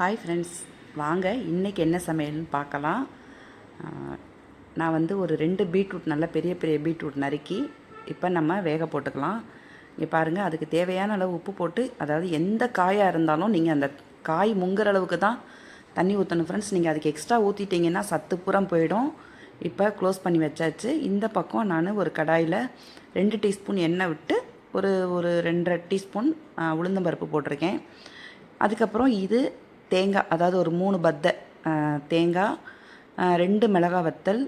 Hi friends, வாங்க இன்றைக்கி என்ன சமையல்னு பார்க்கலாம். நான் வந்து ஒரு 2 பீட்ரூட், நல்ல பெரிய பெரிய பீட்ரூட் நறுக்கி இப்போ நம்ம வேக போட்டுக்கலாம். இங்கே பாருங்கள், அதுக்கு தேவையான அளவு உப்பு போட்டு, அதாவது எந்த காயாக இருந்தாலும் நீங்கள் அந்த காய் முங்குற அளவுக்கு தான் தண்ணி ஊற்றணும் ஃப்ரெண்ட்ஸ். நீங்கள் அதுக்கு எக்ஸ்ட்ரா ஊற்றிட்டிங்கன்னா சத்து புறம் போயிடும். இப்போ க்ளோஸ் பண்ணி வச்சாச்சு. இந்த பக்கம் நான் ஒரு கடாயில் 2 டீஸ்பூன் எண்ணெய் விட்டு ஒரு ஒரு 2.5 டீஸ்பூன் உளுந்தம்பருப்பு போட்டிருக்கேன். அதுக்கப்புறம் இது தேங்காய், அதாவது ஒரு 3 பத்தை தேங்காய், 2 மிளகாய் வத்தல்,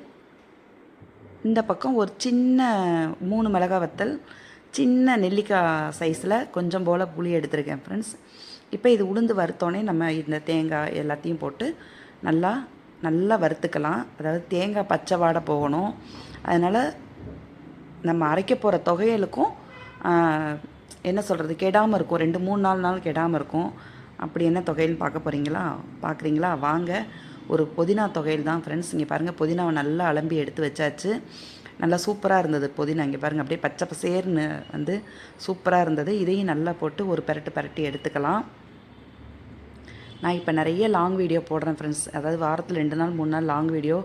இந்த பக்கம் ஒரு சின்ன 3 மிளகாய் வத்தல், சின்ன நெல்லிக்காய் சைஸில் கொஞ்சம் போல் புளி எடுத்துருக்கேன் ஃப்ரெண்ட்ஸ். இப்போ இது உளுந்து வறுத்தோடனே நம்ம இந்த தேங்காய் எல்லாத்தையும் போட்டு நல்லா நல்லா வறுத்துக்கலாம். அதாவது தேங்காய் பச்சை வாடை போகணும். அதனால் நம்ம அரைக்க போகிற தொகையலுக்கும் என்ன சொல்கிறது, கெடாமல் இருக்கும். 2-3 நாள் கெடாமல் இருக்கும். அப்படி என்ன தொகையில்னு பார்க்குறீங்களா? வாங்க. ஒரு புதினா தொகையில் தான் ஃப்ரெண்ட்ஸ். இங்கே பாருங்கள், புதினாவை நல்லா அலம்பி எடுத்து வச்சாச்சு. நல்லா சூப்பராக இருந்தது புதினா. இங்கே பாருங்கள், அப்படியே பச்சை பசேர்னு வந்து சூப்பராக இருந்தது. இதையும் நல்லா போட்டு ஒரு பரட்டி எடுத்துக்கலாம். நான் இப்போ நிறைய லாங் வீடியோ போடுறேன் ஃப்ரெண்ட்ஸ். அதாவது வாரத்தில் 2 நாள் 3 நாள் லாங் வீடியோ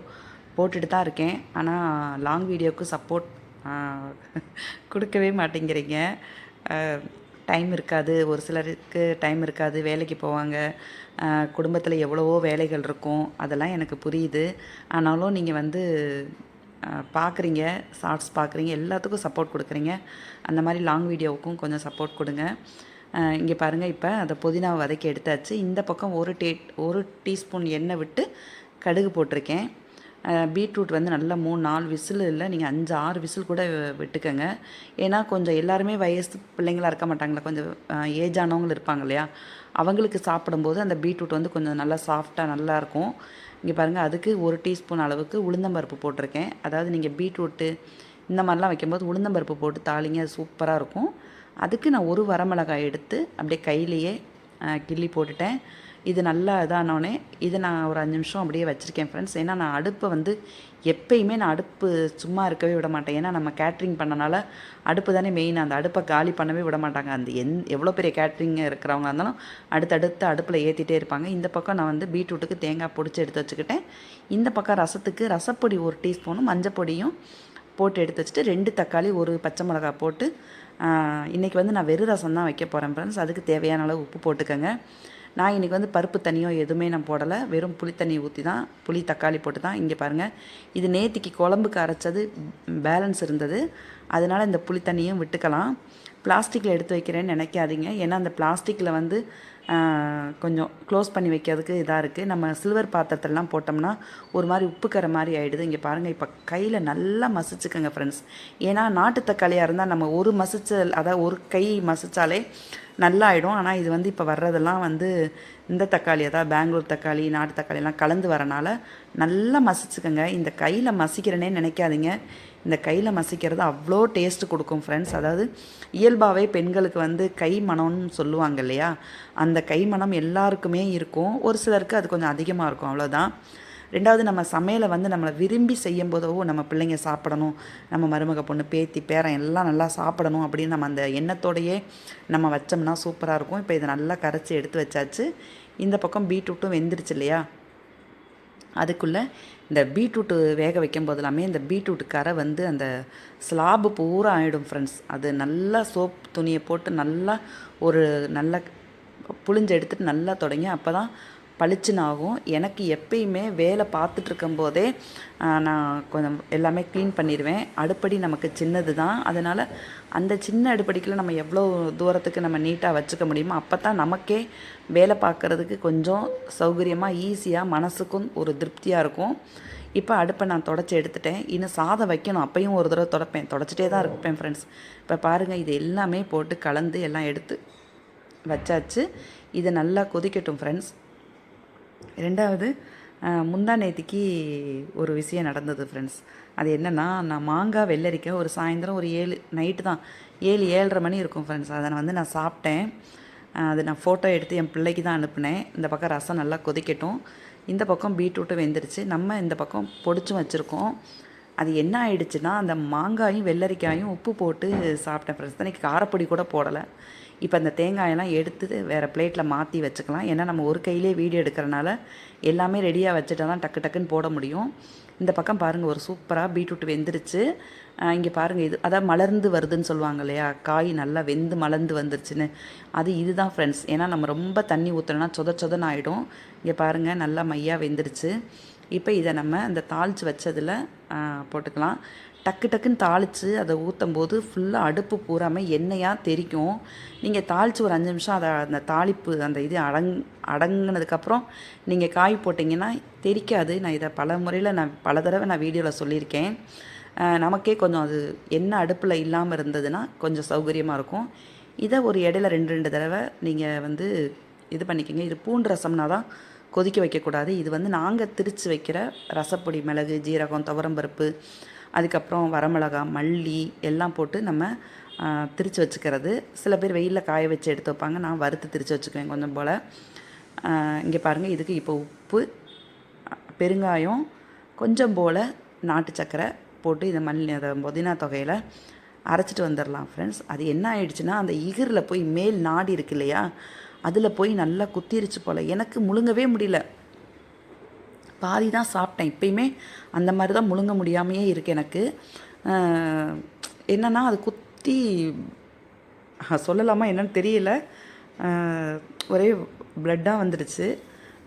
போட்டுட்டு தான் இருக்கேன். ஆனால் லாங் வீடியோவுக்கு சப்போர்ட் கொடுக்கவே மாட்டேங்கிறீங்க. டைம் இருக்காது, ஒரு சிலருக்கு டைம் இருக்காது, வேலைக்கு போவாங்க, குடும்பத்தில் எவ்வளவோ வேலைகள் இருக்கும். அதெல்லாம் எனக்கு புரியுது. ஆனாலும் நீங்கள் வந்து பார்க்குறீங்க, ஷார்ட்ஸ் பார்க்குறீங்க, எல்லாத்துக்கும் சப்போர்ட் கொடுக்குறீங்க. அந்த மாதிரி லாங் வீடியோவுக்கும் கொஞ்சம் சப்போர்ட் கொடுங்க. இங்கே பாருங்கள், இப்போ அதை புதினாவை வதக்கி எடுத்தாச்சு. இந்த பக்கம் ஒரு டீஸ்பூன் எண்ணெய் விட்டு கடுகு போட்டிருக்கேன். பீட்ரூட் வந்து நல்லா 3-4 விசில் இல்லை, நீங்கள் 5-6 விசில் கூட விட்டுக்கோங்க. ஏன்னா கொஞ்சம் எல்லாருமே வயசு பிள்ளைங்களாக இருக்க மாட்டாங்களா, கொஞ்சம் ஏஜ் ஆனவங்க இருப்பாங்க இல்லையா, அவங்களுக்கு சாப்பிடும்போது அந்த பீட்ரூட் வந்து கொஞ்சம் நல்லா சாஃப்டாக நல்லாயிருக்கும். இங்கே பாருங்கள், அதுக்கு 1 டீஸ்பூன் அளவுக்கு உளுந்தம்பருப்பு போட்டிருக்கேன். அதாவது நீங்கள் பீட்ரூட்டு இந்த மாதிரிலாம் வைக்கும்போது உளுந்தம்பருப்பு போட்டு தாளிங்க, அது சூப்பராக இருக்கும். அதுக்கு நான் ஒரு வரமிளகாய் எடுத்து அப்படியே கையிலையே கிள்ளி போட்டுட்டேன். இது நல்லா இதானோடனே இதை நான் ஒரு 5 நிமிஷம் அப்படியே வச்சுருக்கேன் ஃப்ரெண்ட்ஸ். ஏன்னா நான் அடுப்பை வந்து எப்பயுமே நான் அடுப்பு சும்மா இருக்கவே விட மாட்டேன். ஏன்னா நம்ம கேட்ரிங் பண்ணனால அடுப்பு தானே மெயின். அந்த அடுப்பை காலி பண்ணவே விட மாட்டாங்க. அந்த எவ்வளோ பெரிய கேட்ரிங் இருக்கிறவங்க இருந்தாலும் அடுத்தடுத்து அடுப்பில் ஏற்றிட்டே இருப்பாங்க. இந்த பக்கம் நான் வந்து பீட்ரூட்டுக்கு தேங்காய் பொடிச்சு எடுத்து வச்சுக்கிட்டேன். இந்த பக்கம் ரசத்துக்கு ரசப்பொடி 1 டீஸ்பூனும் மஞ்சப்பொடியும் போட்டு எடுத்து வச்சுட்டு 2 தக்காளி 1 பச்சை மிளகாய் போட்டு இன்றைக்கி வந்து நான் வெறும் ரசம் தான் வைக்க போகிறேன் ஃப்ரெண்ட்ஸ். அதுக்கு தேவையான அளவு உப்பு போட்டுக்கோங்க. நான் இன்றைக்கி வந்து பருப்பு தண்ணியோ எதுவுமே நான் போடலை, வெறும் புளி தண்ணி ஊற்றி தான், புளி தக்காளி போட்டு தான். இங்கே பாருங்கள், இது நேற்றுக்கு குழம்புக்கு அரைச்சது பேலன்ஸ் இருந்தது, அதனால் இந்த புளி தண்ணியும் விட்டுக்கலாம். பிளாஸ்டிக்கில் எடுத்து வைக்கிறேன்னு நினைக்காதீங்க. ஏன்னா அந்த பிளாஸ்டிக்கில் வந்து கொஞ்சம் க்ளோஸ் பண்ணி வைக்கிறதுக்கு இதாக இருக்குது. நம்ம சில்வர் பாத்திரத்திலலாம் போட்டோம்னா ஒரு மாதிரி உப்புக்கரை மாதிரி ஆகிடுது. இங்கே பாருங்கள், இப்போ கையில் நல்லா மசிச்சுக்கோங்க ஃப்ரெண்ட்ஸ். ஏன்னா நாட்டு தக்காளியாக இருந்தால் நம்ம ஒரு மசிச்சல், அதாவது ஒரு கை மசித்தாலே நல்லா ஆகிடும். ஆனால் இது வந்து இப்போ வர்றதெல்லாம் வந்து இந்த தக்காளி, அதாவது பெங்களூர் தக்காளி, நாட்டு தக்காளியெல்லாம் கலந்து வரனால நல்லா மசிச்சுக்கோங்க. இந்த கையில் மசிக்கிறேனே நினைக்காதீங்க. இந்த கையில் மசிக்கிறது அவ்வளோ டேஸ்ட்டு கொடுக்கும் ஃப்ரெண்ட்ஸ். அதாவது இயல்பாகவே பெண்களுக்கு வந்து கை மனம்னு சொல்லுவாங்க இல்லையா, அந்த கை மனம் எல்லாருக்குமே இருக்கும். ஒரு சிலருக்கு அது கொஞ்சம் அதிகமாக இருக்கும், அவ்வளோதான். 2வது, நம்ம சமையலை வந்து நம்மளை விரும்பி செய்யும் போதோ, நம்ம பிள்ளைங்க சாப்பிடணும், நம்ம மருமக பொண்ணு பேத்தி பேரன் எல்லாம் நல்லா சாப்பிடணும் அப்படின்னு நம்ம அந்த எண்ணத்தோடையே நம்ம வச்சோம்னா சூப்பராக இருக்கும். இப்போ இதை நல்லா கரைச்சி எடுத்து வச்சாச்சு. இந்த பக்கம் பீட்ரூட்டும் வெந்துருச்சு இல்லையா, அதுக்குள்ளே இந்த பீட்ரூட்டு வேக வைக்கும் போதெல்லாமே இந்த பீட்ரூட்டு கரை வந்து அந்த ஸ்லாபு பூரா ஆகிடும் ஃப்ரெண்ட்ஸ். அது நல்லா சோப் துணியை போட்டு நல்லா ஒரு நல்லா புழிஞ்சு எடுத்துகிட்டு நல்லா தொடங்கி அப்போ தான் பளிச்சுன்னு ஆகும். எனக்கு எப்பயுமே வேலை பார்த்துட்ருக்கும்போதே நான் கொஞ்சம் எல்லாமே க்ளீன் பண்ணிடுவேன். அடுப்படி நமக்கு சின்னது தான், அதனால் அந்த சின்ன அடுப்படிக்குள்ளே நம்ம எவ்வளோ தூரத்துக்கு நம்ம நீட்டாக வச்சுக்க முடியுமோ அப்போ தான் நமக்கே வேலை பார்க்குறதுக்கு கொஞ்சம் சௌகரியமாக, ஈஸியாக, மனசுக்கும் ஒரு திருப்தியாக இருக்கும். இப்போ அடுப்பை நான் தொடச்சி எடுத்துட்டேன். இன்னும் சாதம் வைக்கணும், அப்பையும் ஒரு தடவை தொடச்சிட்டே தான் இருப்பேன் ஃப்ரெண்ட்ஸ். இப்போ பாருங்கள், இது எல்லாமே போட்டு கலந்து எல்லாம் எடுத்து வச்சாச்சு. இதை நல்லா கொதிக்கட்டும் ஃப்ரெண்ட்ஸ். 2வது, முந்தா நேத்திக்கு ஒரு விஷயம் நடந்தது ஃப்ரெண்ட்ஸ். அது என்னென்னா, நான் மாங்காய் வெள்ளரிக்காய் ஒரு சாயந்தரம் ஒரு 7 நைட்டு தான் 7-7:30 மணி இருக்கும் ஃப்ரெண்ட்ஸ். அதை வந்து நான் சாப்பிட்டேன். அது நான் ஃபோட்டோ எடுத்து என் பிள்ளைக்கு தான் அனுப்புனேன். இந்த பக்கம் ரசம் நல்லா கொதிக்கட்டும். இந்த பக்கம் பீட்ரூட்டும் வெந்துருச்சு. நம்ம இந்த பக்கம் பொடிச்சும் வச்சுருக்கோம். அது என்ன ஆயிடுச்சுன்னா, அந்த மாங்காயும் வெள்ளரிக்காயும் உப்பு போட்டு சாப்பிட்டேன் ஃப்ரெண்ட்ஸ். அன்றைக்கி காரப்பொடி கூட போடலை. இப்போ அந்த தேங்காயெல்லாம் எடுத்து வேறு பிளேட்டில் மாற்றி வச்சுக்கலாம். ஏன்னா நம்ம ஒரு கையிலே வீடியோ எடுக்கிறனால எல்லாமே ரெடியாக வச்சுட்டா தான் டக்கு டக்குன்னு போட முடியும். இந்த பக்கம் பாருங்கள், ஒரு சூப்பராக பீட்ரூட் வெந்துருச்சு. இங்கே பாருங்கள், இது அதான் மலர்ந்து வருதுன்னு சொல்லுவாங்க இல்லையா, காய் நல்லா வெந்து மலர்ந்து வந்துருச்சுன்னு. அது இதுதான் ஃப்ரெண்ட்ஸ். ஏன்னா நம்ம ரொம்ப தண்ணி ஊற்றினா சொதன்னு ஆகிடும். இங்கே பாருங்கள், நல்லா மையாக வெந்துருச்சு. இப்போ இதை நம்ம இந்த தாளித்து வச்சதில் போட்டுக்கலாம். டக்கு டக்குன்னு தாளித்து அதை ஊற்றும் போது ஃபுல்லாக அடுப்பு பூராமல் எண்ணெயாக தெரிக்கும். நீங்கள் தாளித்து ஒரு 5 நிமிஷம் அதை அந்த தாளிப்பு அந்த இது அடங்கினதுக்கப்புறம் நீங்கள் காய் போட்டிங்கன்னா தெரிக்காது. நான் இதை பல தடவை நான் வீடியோவில் சொல்லியிருக்கேன். நமக்கே கொஞ்சம் அது எண்ணெய் அடுப்பில் இல்லாமல் இருந்ததுன்னா கொஞ்சம் சௌகரியமாக இருக்கும். இதை ஒரு இடையில 2 தடவை நீங்கள் இது பண்ணிக்கோங்க. இது பூண்டு ரசம்னா தான் கொதிக்க வைக்கக்கூடாது. இது நாங்கள் திரித்து வைக்கிற ரசப்பொடி, மிளகு, ஜீரகம், துவரம்பருப்பு, அதுக்கப்புறம் வரமிளகா, மல்லி எல்லாம் போட்டு நம்ம திரித்து வச்சுக்கிறது. சில பேர் வெயிலில் காய வச்சு எடுத்து வைப்பாங்க. நான் வறுத்து திரித்து வச்சுக்குவேன் கொஞ்சம் போல். இங்கே பாருங்கள், இதுக்கு இப்போ உப்பு, பெருங்காயம், கொஞ்சம் போல் நாட்டு சக்கரை போட்டு அதை புதினா தொகையில் அரைச்சிட்டு வந்துடலாம் ஃப்ரெண்ட்ஸ். அது என்ன ஆயிடுச்சுன்னா, அந்த இகிரில் போய் மேல் நாடி இருக்கு இல்லையா, அதில் போய் நல்லா குத்திருச்சு போல். எனக்கு முழுங்கவே முடியல. பாதி தான் சாப்பிட்டேன். இப்போயுமே அந்த மாதிரி தான் முழுங்க முடியாமையே இருக்குது எனக்கு. என்னென்னா அது குத்தி சொல்லலாமா என்னன்னு தெரியல. ஒரே ப்ளட்டாக வந்துடுச்சு.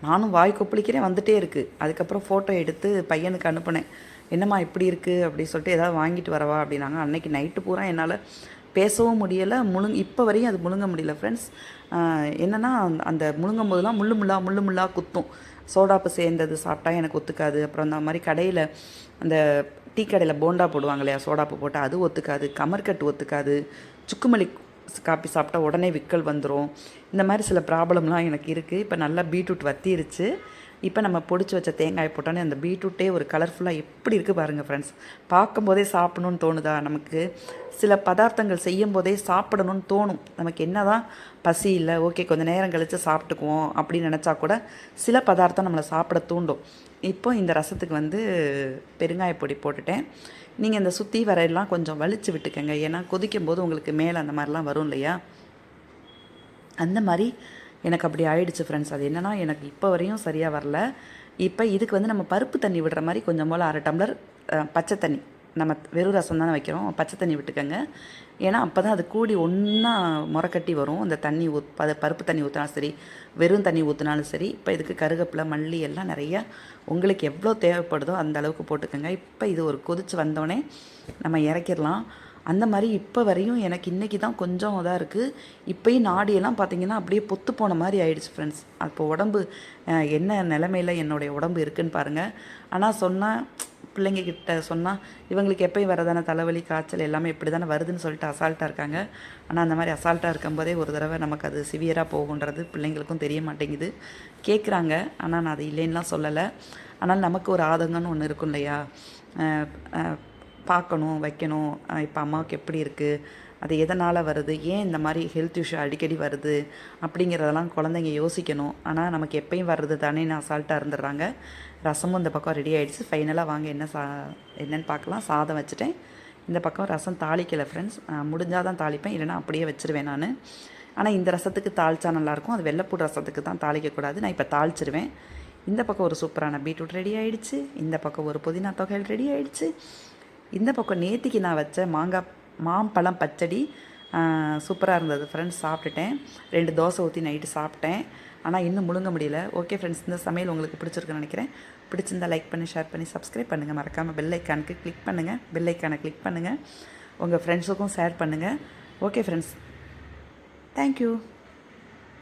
நானும் வாய் கொப்பளிக்கிறேன், வந்துகிட்டே இருக்குது. அதுக்கப்புறம் ஃபோட்டோ எடுத்து பையனுக்கு அனுப்பினேன். என்னம்மா இப்படி இருக்குது அப்படி சொல்லிட்டு ஏதாவது வாங்கிட்டு வரவா அப்படின்னாங்க. அன்றைக்கி நைட்டு பூரா என்னால் பேசவும் முடியலை, இப்போ வரையும் அது முழுங்க முடியல ஃப்ரெண்ட்ஸ். என்னென்னா அந்த முழுங்கும் போதெல்லாம் முள்ளு முள்ளாக குத்தும். சோடாப்பு சேர்ந்தது சாப்பிட்டா எனக்கு ஒத்துக்காது. அப்புறம் அந்த மாதிரி கடையில் அந்த டீ கடையில் போண்டா போடுவாங்க இல்லையா, சோடாப்பு போட்டால் அது ஒத்துக்காது. கமர்கட்டு ஒத்துக்காது. சுக்குமல்லி காப்பி சாப்பிட்டா உடனே விக்கல் வந்துடும். இந்த மாதிரி சில ப்ராப்ளம்லாம் எனக்கு இருக்குது. இப்போ நல்லா பீட்ரூட் வத்திருச்சு. இப்போ நம்ம பொடிச்சு வச்ச தேங்காய் போட்டோன்னே அந்த பீட்ரூட்டே ஒரு கலர்ஃபுல்லாக எப்படி இருக்குது பாருங்கள் ஃப்ரெண்ட்ஸ். பார்க்கும்போதே சாப்பிடணுன்னு தோணுதா? நமக்கு சில பதார்த்தங்கள் செய்யும் போதே சாப்பிடணும்னு தோணும். நமக்கு என்ன தான் பசி இல்லை, ஓகே கொஞ்சம் நேரம் கழித்து சாப்பிட்டுக்குவோம் அப்படின்னு நினச்சா கூட சில பதார்த்தம் நம்மளை சாப்பிட தூண்டும். இப்போ இந்த ரசத்துக்கு பெருங்காய பொடி போட்டுட்டேன். நீங்கள் இந்த சுற்றி வரையெல்லாம் கொஞ்சம் வலிச்சு விட்டுக்கங்க. ஏன்னா கொதிக்கும் போது உங்களுக்கு மேலே அந்த மாதிரிலாம் வரும் இல்லையா, அந்த மாதிரி எனக்கு அப்படி ஆயிடுச்சு ஃப்ரெண்ட்ஸ். அது என்னென்னா எனக்கு இப்போ வரையும் சரியாக வரல. இப்போ இதுக்கு நம்ம பருப்பு தண்ணி விடுற மாதிரி கொஞ்சம் போல் 1/2 டம்ளர் பச்சை தண்ணி, நம்ம வெறும் ரசம் தானே வைக்கிறோம், பச்சை தண்ணி விட்டுக்கோங்க. ஏன்னா அப்போ தான் அது கூடி ஒன்றா முறைக்கட்டி வரும். அந்த தண்ணி பருப்பு தண்ணி ஊற்றினாலும் சரி, வெறும் தண்ணி ஊற்றினாலும் சரி. இப்போ இதுக்கு கருவேப்பிலை, மல்லி எல்லாம் நிறையா உங்களுக்கு எவ்வளோ தேவைப்படுதோ அந்த அளவுக்கு போட்டுக்கோங்க. இப்போ இது ஒரு கொதித்து வந்தோடனே நம்ம இறக்கிடலாம். அந்த மாதிரி இப்போ வரையும் எனக்கு இன்றைக்கி தான் கொஞ்சம் இதாக இருக்குது. இப்போயும் நாடியெல்லாம் பார்த்திங்கன்னா அப்படியே பொத்து போன மாதிரி ஆயிடுச்சு ஃப்ரெண்ட்ஸ். அப்போ உடம்பு என்ன நிலமையில் என்னுடைய உடம்பு இருக்குதுன்னு பாருங்கள். ஆனால் சொன்னால் பிள்ளைங்கக்கிட்ட சொன்னால் இவங்களுக்கு எப்போயும் வரதானே தலைவலி, காய்ச்சல் எல்லாமே இப்படி தானே வருதுன்னு சொல்லிட்டு அசால்ட்டாக இருக்காங்க. ஆனால் அந்த மாதிரி அசால்ட்டாக இருக்கும்போதே ஒரு தடவை நமக்கு அது சிவியராக போகுன்றது பிள்ளைங்களுக்கும் தெரிய மாட்டேங்குது. கேட்குறாங்க, ஆனால் நான் அது இல்லைன்னுலாம் சொல்லலை. ஆனால் நமக்கு ஒரு ஆதங்கம்னு ஒன்று இருக்கும் இல்லையா, பார்க்கணும், வைக்கணும். இப்போ அம்மாவுக்கு எப்படி இருக்குது, அது எதனால் வருது, ஏன் இந்த மாதிரி ஹெல்த் இஷ்யூ அடிக்கடி வருது அப்படிங்கிறதெல்லாம் குழந்தைங்க யோசிக்கணும். ஆனால் நமக்கு எப்பயும் வர்றது தானே நான் அசால்ட்டாக இருந்துடுறாங்க. ரசமும் இந்த பக்கம் ரெடி ஆகிடுச்சு. ஃபைனலாக வாங்க என்னென்னு பார்க்கலாம். சாதம் வச்சுட்டேன். இந்த பக்கம் ரசம் தாளிக்கலை ஃப்ரெண்ட்ஸ். முடிஞ்சால் தான் தாளிப்பேன், இல்லைனா அப்படியே வச்சுருவேன் நான். ஆனால் இந்த ரசத்துக்கு தாளிச்சா நல்லாயிருக்கும். அது வெள்ளைப்பூடு ரசத்துக்கு தான் தாளிக்கக்கூடாது. நான் இப்போ தாளிச்சிருவேன். இந்த பக்கம் ஒரு சூப்பரான பீட்ரூட் ரெடி ஆகிடுச்சு. இந்த பக்கம் ஒரு புதினா தொகையில் ரெடி ஆகிடுச்சு. இந்த பக்கம் நேத்திக்கு நான் வச்ச மாம்பழம் பச்சடி சூப்பராக இருந்தது ஃப்ரெண்ட்ஸ். சாப்பிட்டுட்டேன். 2 தோசை ஊற்றி நைட்டு சாப்பிட்டேன். ஆனால் இன்னும் முழுங்க முடியல. ஓகே ஃப்ரெண்ட்ஸ், இந்த சமையல் உங்களுக்கு பிடிச்சிருக்குன்னு நினைக்கிறேன். பிடிச்சிருந்தால் லைக் பண்ணி, ஷேர் பண்ணி, சப்ஸ்கிரைப் பண்ணுங்கள். மறக்காமல் பெல் ஐக்கானுக்கு கிளிக் பண்ணுங்கள். பெல் ஐக்கானை கிளிக் பண்ணுங்கள். உங்கள் ஃப்ரெண்ட்ஸுக்கும் ஷேர் பண்ணுங்கள். Okay friends, thank you.